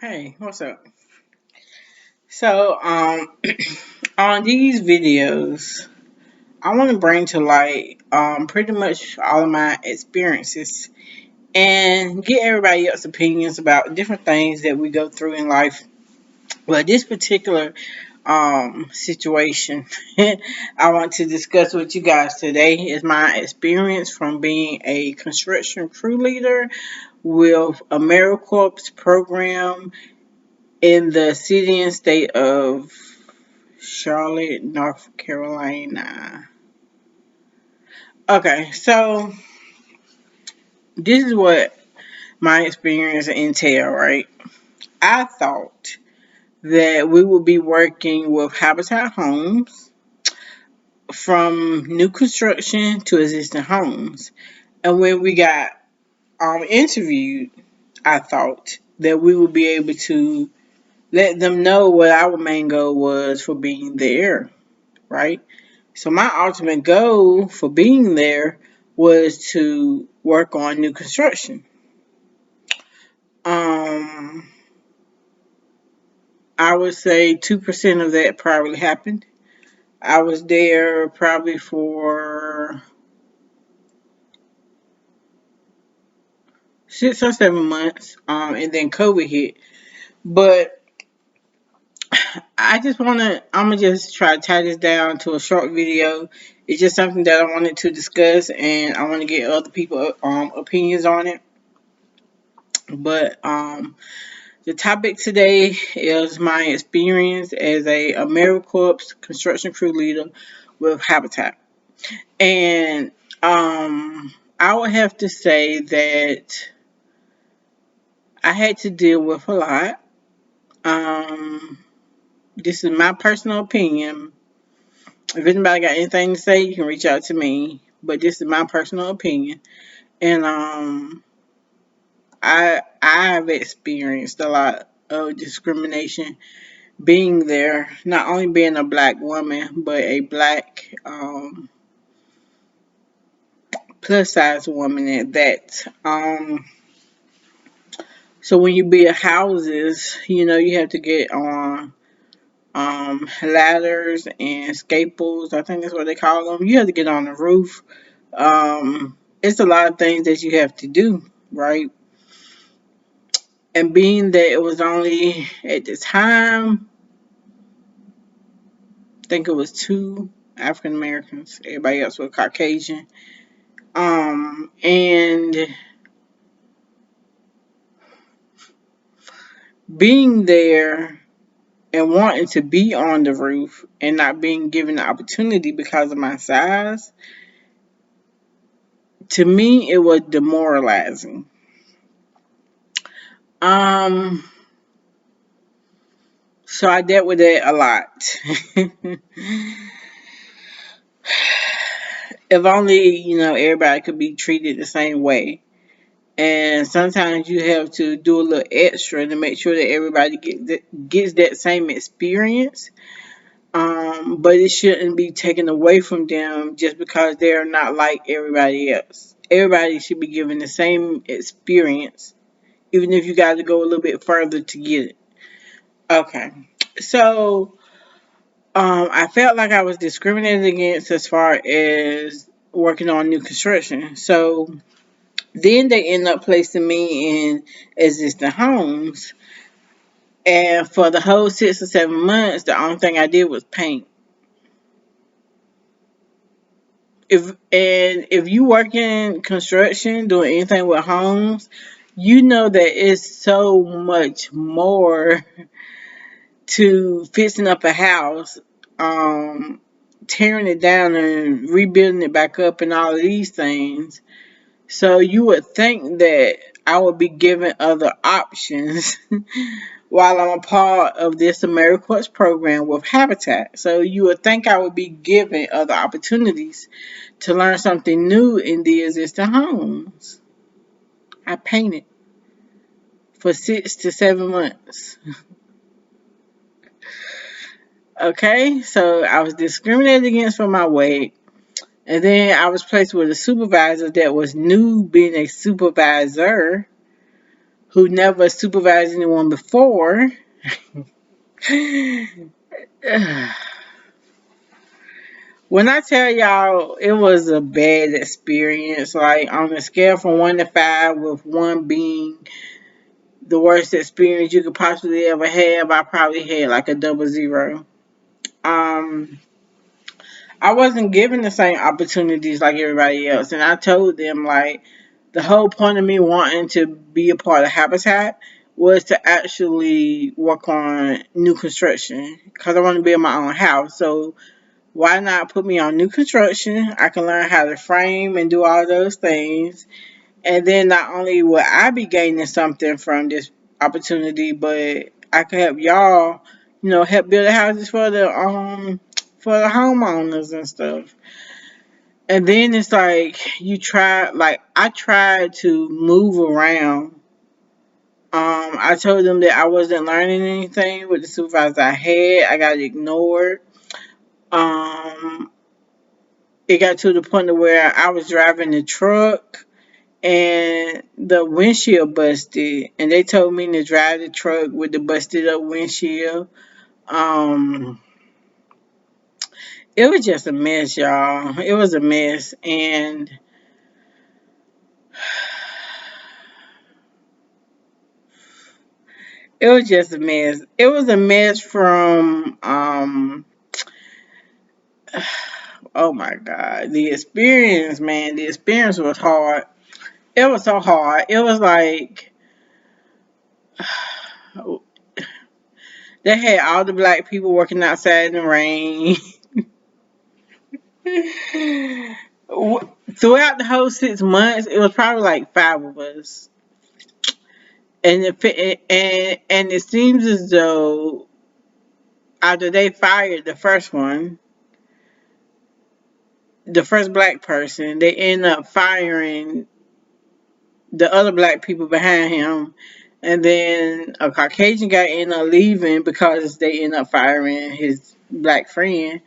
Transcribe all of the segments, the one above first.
Hey, what's up? So, on these videos, I want to bring to light pretty much all of my experiences and get everybody else's opinions about different things that we go through in life. Well, this particular situation I want to discuss with you guys today is my experience from being a construction crew leader with americorps program in the city and state of Charlotte, North Carolina. Okay, so this is what my experience entail, right? I thought that we would be working with Habitat Homes from new construction to existing homes. And when we got interviewed, I thought that we would be able to let them know what our main goal was for being there, right? So my ultimate goal for being there was to work on new construction. Um, I would say 2% of that probably happened. I was there probably for 6 or 7 months, and then COVID hit. But I'm gonna just try to tie this down to a short video. It's just something that I wanted to discuss, and I want to get other people opinions on it. But the topic today is my experience as a AmeriCorps construction crew leader with Habitat. And I would have to say that I had to deal with a lot. Um, this is my personal opinion. If anybody got anything to say, you can reach out to me. But this is my personal opinion. And I've experienced a lot of discrimination being there, not only being a black woman, but a black plus size woman at that. So when you build houses, you have to get on ladders and scaples. I think that's what they call them. You have to get on the roof. It's a lot of things that you have to do, right? And being that it was only at the time, I think it was two African Americans. Everybody else was Caucasian. And being there and wanting to be on the roof and not being given the opportunity because of my size, to me, it was demoralizing. Um, so I dealt with that a lot. If only, everybody could be treated the same way. And sometimes you have to do a little extra to make sure that everybody gets that same experience. But it shouldn't be taken away from them just because they're not like everybody else. Everybody should be given the same experience, even if you got to go a little bit further to get it. Okay. So, I felt like I was discriminated against as far as working on new construction. So, then they end up placing me in existing homes. And for the whole 6 or 7 months, the only thing I did was paint. If you work in construction, doing anything with homes, you know that it's so much more to fixing up a house, tearing it down and rebuilding it back up and all of these things. So you would think that I would be given other options while I'm a part of this AmeriCorps program with Habitat. So you would think I would be given other opportunities to learn something new in the existing homes. I painted for 6 to 7 months. Okay, so I was discriminated against for my weight. And then I was placed with a supervisor that was new being a supervisor who never supervised anyone before. When I tell y'all it was a bad experience, like on a scale from 1 to 5, with 1 being the worst experience you could possibly ever have, I probably had like a double zero. Um, I wasn't given the same opportunities like everybody else, and I told them like the whole point of me wanting to be a part of Habitat was to actually work on new construction because I want to build my own house. So why not put me on new construction? I can learn how to frame and do all those things. And then not only will I be gaining something from this opportunity, but I can help y'all, help build houses for the homeowners and stuff. And then it's like I tried to move around. I told them that I wasn't learning anything with the supervisor I had. I got ignored. Um, it got to the point of where I was driving the truck and the windshield busted, and they told me to drive the truck with the busted up windshield. Um, it was just a mess, y'all. It was a mess, and it was just a mess. It was a mess from oh my god, the experience, man. The experience was hard. It was so hard. It was like they had all the black people working outside in the rain. Throughout the whole 6 months, it was probably like 5 of us, and it seems as though after they fired the first one, the first black person, they end up firing the other black people behind him, and then a Caucasian guy ended up leaving because they end up firing his black friend.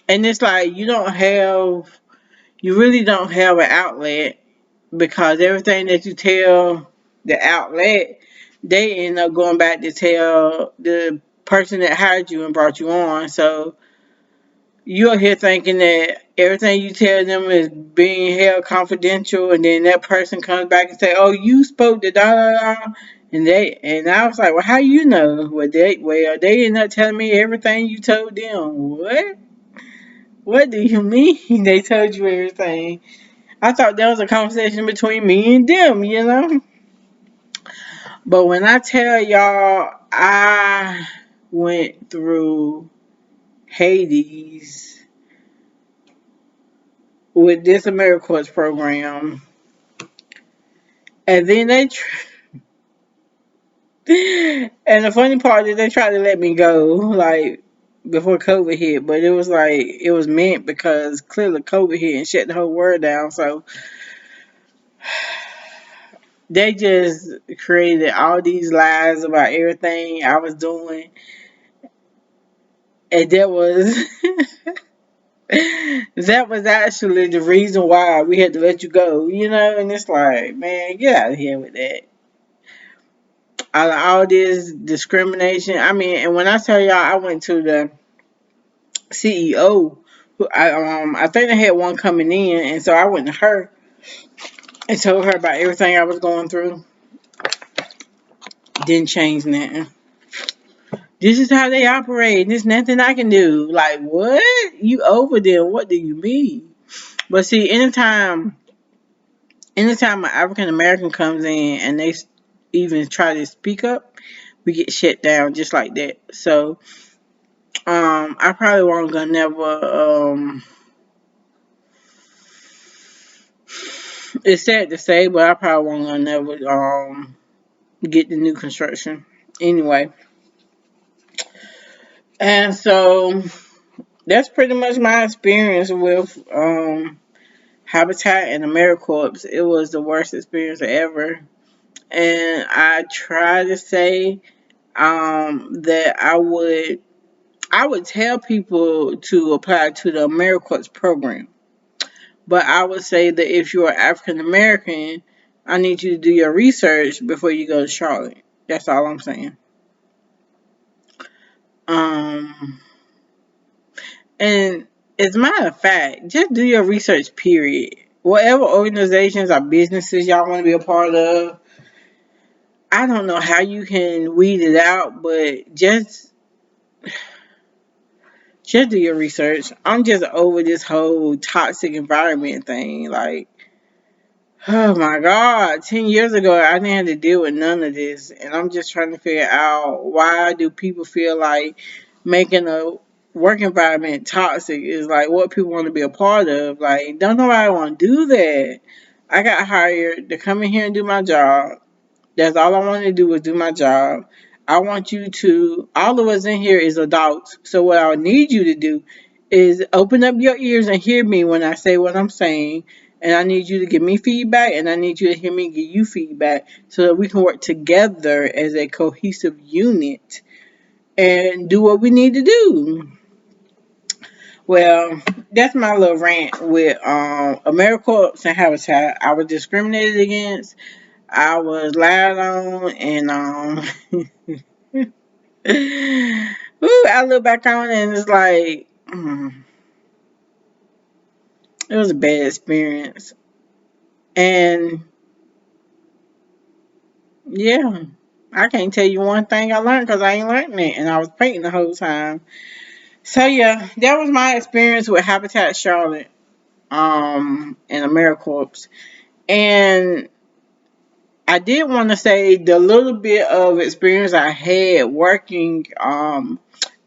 And it's like you really don't have an outlet because everything that you tell the outlet, they end up going back to tell the person that hired you and brought you on. So you're here thinking that everything you tell them is being held confidential, and then that person comes back and say, "Oh, you spoke to da da da," and I was like, "Well, how you know?" They end up telling me everything you told them. What? What do you mean they told you everything? I thought that was a conversation between me and them. But when I tell y'all, I went through Hades with this americorps program, and then and the funny part is they tried to let me go, like before COVID hit, but it was like it was meant because clearly COVID hit and shut the whole world down. So they just created all these lies about everything I was doing, and that was that was actually the reason why we had to let you go. And it's like, man, get out of here with that. All this discrimination. I mean, and when I tell y'all, I went to the CEO. I think they had one coming in, and so I went to her and told her about everything I was going through. Didn't change nothing. This is how they operate. There's nothing I can do. Like, what? You over there? What do you mean? But see, anytime an African American comes in and they even try to speak up, we get shut down just like that. So, I probably won't gonna never. It's sad to say, but I probably won't gonna never get the new construction anyway. And so that's pretty much my experience with Habitat and AmeriCorps. It was the worst experience ever, and I try to say that I would tell people to apply to the AmeriCorps program, But I would say that if you're African American, I need you to do your research before you go to Charlotte. That's all I'm saying. Um, and as a matter of fact, just do your research, period. Whatever organizations or businesses y'all want to be a part of, I don't know how you can weed it out, but just do your research. I'm just over this whole toxic environment thing. Like, oh my God, 10 years ago, I didn't have to deal with none of this. And I'm just trying to figure out, why do people feel like making a work environment toxic is like what people want to be a part of. Like, don't nobody want to do that. I got hired to come in here and do my job. That's all I want to do is do my job. I want you to, all of us in here is adults. So what I need you to do is open up your ears and hear me when I say what I'm saying. And I need you to give me feedback, and I need you to hear me give you feedback so that we can work together as a cohesive unit and do what we need to do. Well, that's my little rant with AmeriCorps and Habitat. I was discriminated against. I was lied on, and ooh, I look back on it and it's like, it was a bad experience. And yeah, I can't tell you one thing I learned because I ain't learned it, and I was painting the whole time. So yeah, that was my experience with Habitat Charlotte, and AmeriCorps. And I did want to say the little bit of experience I had working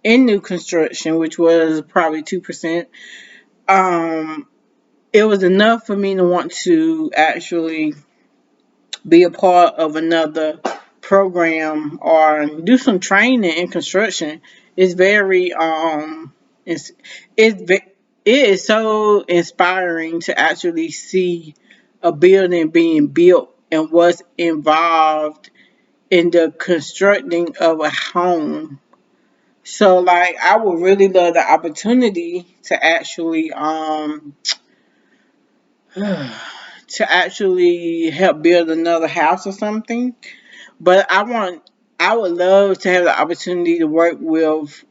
in new construction, which was probably 2%. Um, it was enough for me to want to actually be a part of another program or do some training in construction. It's very it's it is so inspiring to actually see a building being built and what's involved in the constructing of a home. So like I would really love the opportunity to actually to actually help build another house or something. But I would love to have the opportunity to work with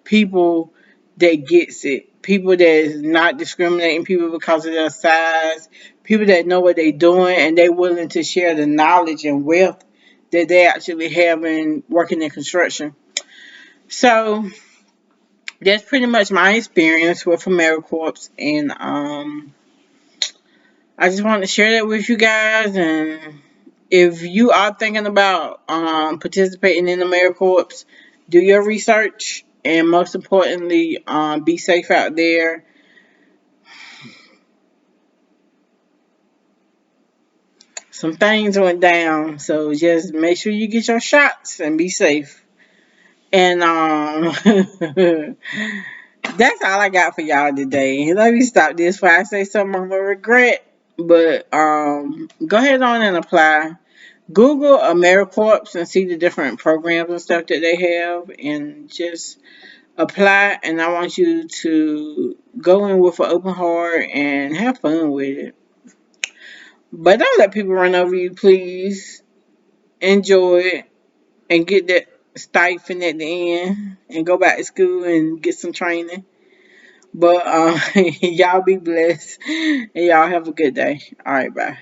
people that gets it. People that is not discriminating people because of their size, people that know what they're doing and they're willing to share the knowledge and wealth that they actually have in working in construction. So that's pretty much my experience with AmeriCorps, and I just wanted to share that with you guys. And if you are thinking about participating in AmeriCorps, do your research, and most importantly, be safe out there. Some things went down, so just make sure you get your shots and be safe. And that's all I got for y'all today. Let me stop this before I say something I'm gonna regret. But go ahead on and apply. Google AmeriCorps and see the different programs and stuff that they have, and just apply. And I want you to go in with an open heart and have fun with it. But don't let people run over you, please. Enjoy it and get that stipend at the end and go back to school and get some training. But y'all be blessed and y'all have a good day. All right, bye.